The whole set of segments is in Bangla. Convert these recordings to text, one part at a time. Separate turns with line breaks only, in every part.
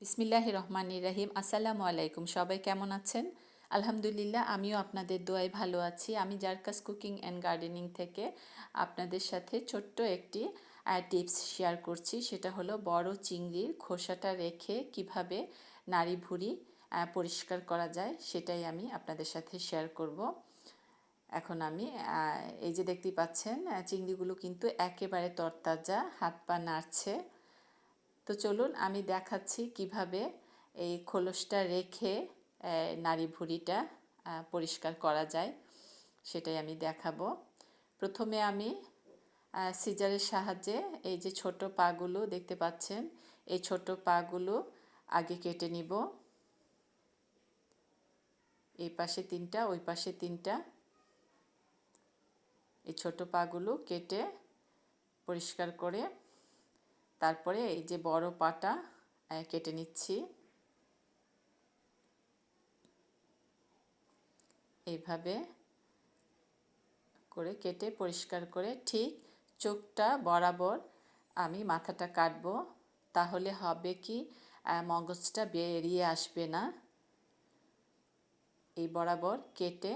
বিসমিল্লাহির রহমানির রহিম। আসসালামু আলাইকুম। সবাই কেমন আছেন? আলহামদুলিল্লাহ, আমিও আপনাদের দোয়ায় ভালো আছি। আমি জারকাস কুকিং অ্যান্ড গার্ডেনিং থেকে আপনাদের সাথে ছোট্ট একটি টিপস শেয়ার করছি। সেটা হলো বড় চিংড়ির খোসাটা রেখে কিভাবে নাড়ি ভুঁড়ি পরিষ্কার করা যায়, সেটাই আমি আপনাদের সাথে শেয়ার করব। এখন আমি এই যে দেখতেই পাচ্ছেন, চিংড়িগুলো কিন্তু একেবারে তরতাজা, হাত পা নাড়ছে। তো চলুন আমি দেখাচ্ছি কিভাবে এই খোলসটা রেখে নাড়ি ভুঁড়িটা পরিষ্কার করা যায়, সেটাই আমি দেখাবো। প্রথমে আমি সিজারের সাহায্যে এই যে ছোট পাগুলো দেখতে পাচ্ছেন, এই ছোট পাগুলো আগে কেটে নিব। এই পাশে তিনটা, ওই পাশে তিনটা, এই ছোট পাগুলো কেটে পরিষ্কার করে তারপরে এই যে বড় পাটা কেটে নিচ্ছি। এইভাবে করে কেটে পরিষ্কার করে ঠিক চোখটা বরাবর আমি মাথাটা কাটবো। তাহলে হবে কি, মগজটা বেরিয়ে আসবে না। এই বরাবর কেটে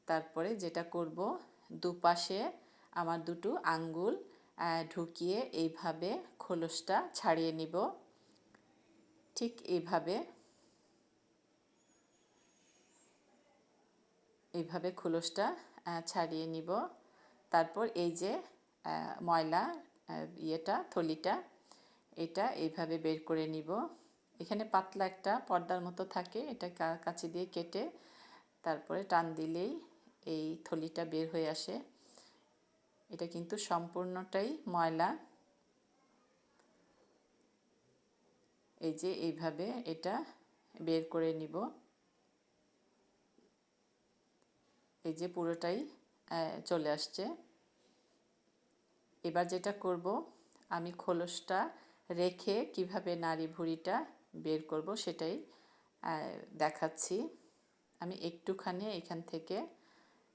তারপরে যেটা করব, দুপাশে আমার দুটো আঙ্গুল ঢুকিয়ে এইভাবে খোলসটা ছাড়িয়ে নিব। ঠিক এইভাবে খোলসটা ছাড়িয়ে নিব। তারপর এই যে ময়লা থলিটা, এটা এইভাবে বের করে নিব। এখানে পাতলা একটা পর্দার মতো থাকে, এটা কাঁচি দিয়ে কেটে তারপরে টান দিলেই এই থলিটা বের হয়ে আসে। এটা কিন্তু সম্পূর্ণটাই ময়লা। এই যে এইভাবে এটা বের করে নিব। এই যে পুরোটাই চলে আসছে। এবার যেটা করব, আমি খোলসটা রেখে কিভাবে নাড়ি ভুঁড়িটা বের করব সেটাই দেখাচ্ছি। আমি একটুখানি এখান থেকে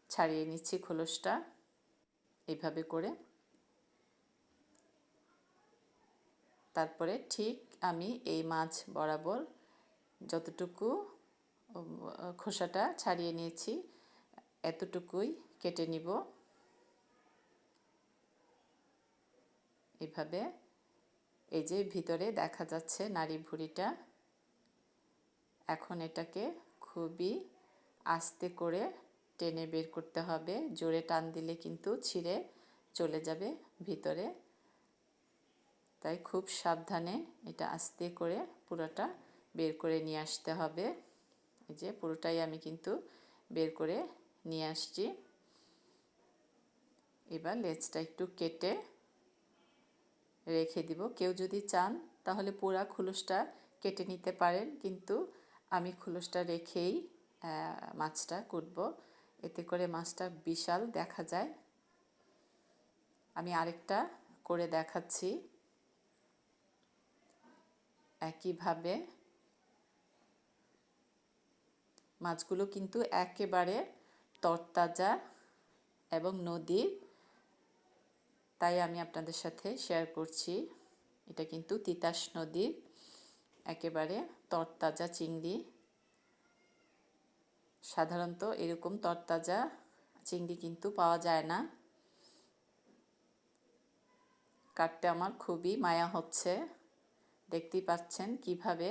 ছাড়িয়ে নিচ্ছি খোলসটা এইভাবে করে। তারপরে ঠিক আমি এই মাছ বরাবর যতটুকু খোসাটা ছাড়িয়ে নিয়েছি এতটুকুই কেটে নিব। এভাবে এই যে ভিতরে দেখা যাচ্ছে নাড়ি ভুঁড়িটা। এখন এটাকে খুবই আস্তে করে টেনে বের করতে হবে। জোরে টান দিলে কিন্তু ছিঁড়ে চলে যাবে ভিতরে। তাই খুব সাবধানে এটা আস্তে করে পুরোটা বের করে নিয়ে আসতে হবে। এই যে পুরোটাই আমি কিন্তু বের করে নিয়ে আসছি। এবার লেজটা একটু কেটে রেখে দিব। কেউ যদি চান তাহলে পুরা খোলসটা কেটে নিতে পারেন, কিন্তু আমি খোলসটা রেখেই মাছটা কুটব। এতে করে মাছটা বিশাল দেখা যায়। আমি আরেকটা করে দেখাচ্ছি। একইভাবে মাছগুলো কিন্তু একেবারে তরতাজা এবং নদীর, তাই আমি আপনাদের সাথে শেয়ার করছি। এটা কিন্তু তিতাস নদীর একেবারে তরতাজা চিংড়ি। সাধারণত এরকম তরতাজা চিংড়ি কিন্তু পাওয়া যায় না। কাটতে আমার খুবই মায়া হচ্ছে। দেখতেই পাচ্ছেন কিভাবে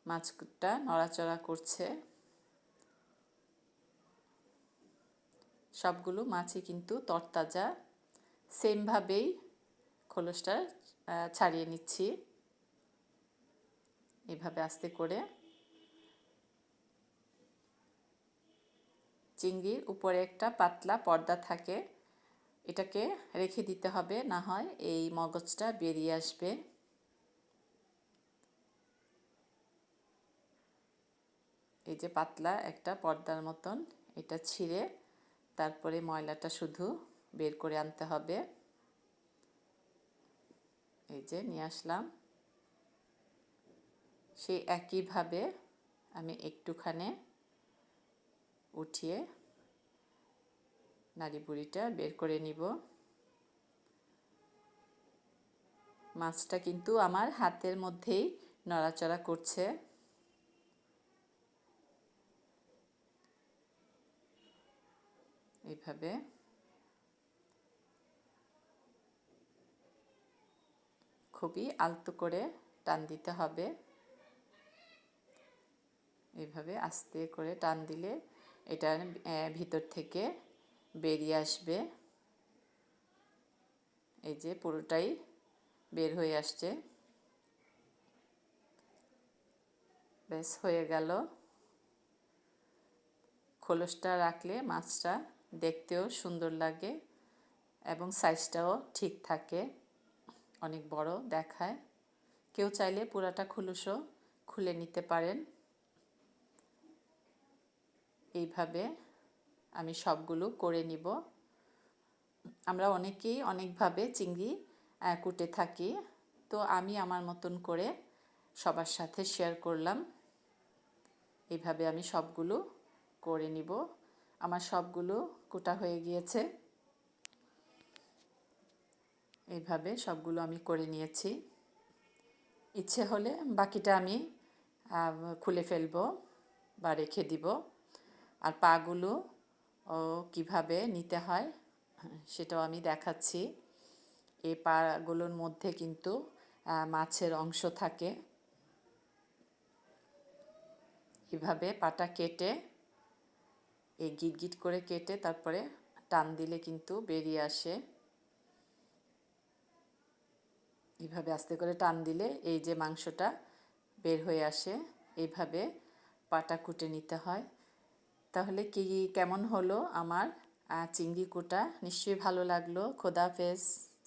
মাছটা নড়াচড়া করছে। সবগুলো মাছই কিন্তু তরতাজা। সেমভাবেই খোলসটা ছাড়িয়ে নিচ্ছি এভাবে আস্তে করে। চিংড়ির উপরে একটা পাতলা পর্দা থাকে, এটাকে রেখে দিতে হবে, না হয় এই মগজটা বেরিয়ে আসবে। এই যে পাতলা একটা পর্দার মতন, এটা ছিঁড়ে তারপরে ময়লাটা শুধু বের করে আনতে হবে। এই যে নিয়ে আসলাম। সেই একইভাবে আমি একটুখানি উঠিয়ে নাড়ি ভুঁড়িটা বের করে নিব। মাছটা কিন্তু আমার হাতের মধ্যেই নড়াচড়া করছে। এইভাবে খুবই আলতো করে টান দিতে হবে। এইভাবে আস্তে করে টান দিলে এটা ভিতর থেকে বেরিয়ে আসবে। এই যে পুরোটাই বের হয়ে আসছে। ব্যাস হয়ে গেল। খোলসটা রাখলে মাছটা দেখতেও সুন্দর লাগে এবং সাইজটাও ঠিক থাকে, অনেক বড় দেখায়। কেউ চাইলে পুরাটা খোলসও খুলে নিতে পারেন। এইভাবে আমি সবগুলো করে নিব। আমরা অনেকেই অনেকভাবে চিংড়ি কুটে থাকি, তো আমি আমার মতন করে সবার সাথে শেয়ার করলাম। এইভাবে আমি সবগুলো করে নিব। আমার সবগুলো কুটা হয়ে গিয়েছে। এইভাবে সবগুলো আমি করে নিয়েছি। ইচ্ছে হলে বাকিটা আমি খুলে ফেলবো বা রেখে দিব। আর পাগুলো কিভাবে নিতে হয় সেটাও আমি দেখাচ্ছি। এই পাগুলোর মধ্যে কিন্তু মাছের অংশ থাকে। এভাবে পাটা কেটে এই গিট গিট করে কেটে তারপরে টান দিলে কিন্তু বেরিয়ে আসে। এইভাবে আস্তে করে টান দিলে এই যে মাংসটা বের হয়ে আসে। এইভাবে পাটা কুটে নিতে হয়। তাহলে কেমন হলো আমার চিংড়ি কুটা? নিশ্চয়ই ভালো লাগলো। খোদা হাফেজ।